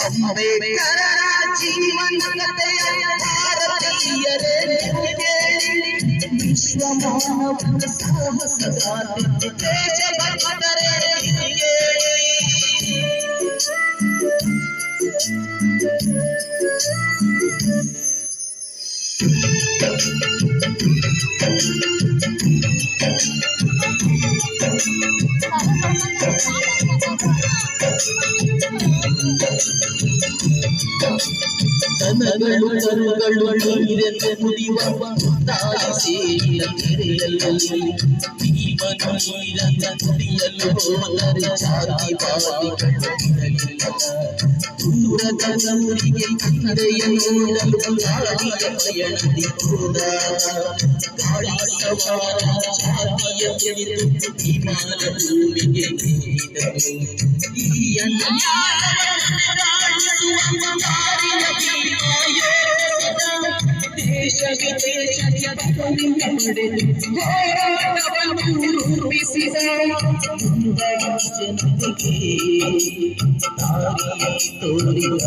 ಅಂಬೇಡ್ಕರ ಜೀವನತೆಯ ಭಾರತೀಯರೇ ವಿಶ್ವ ಮಾನವ ಸಾಹಸಗಾತಿ ದೇಶಭಕ್ತರೇ ದನಗಳು ಕರುಗಳು ನೀರೆಂದು ಕುಡಿಯುವ ತಾಯಿ ಸೇರಿದ ಕೆರೆಯಲ್ಲಿ ಭೀಮನು ನೀರನ್ನು ಕುಡಿಯಲು ಹೋದರೆ ಜಾತಿ ಪಾತಿಗಳಿಲ್ಲ ದೂರದ ಊರಿಗೆ ತಂದೆಯ ನೋಡಲು ಗಾಳಿಯ ಪಯಣದಿ ಹೋದ ಗಾಳಿ ಸವಾರ ಜಾತಿಯ ತಿಳಿದು ಭೀಮನ ಭೂಮಿಗೆ ನೀಡಿದನು ಈ ರೂಪಿಸಿದ ಜನತೆಗೆ ತೋರಿದ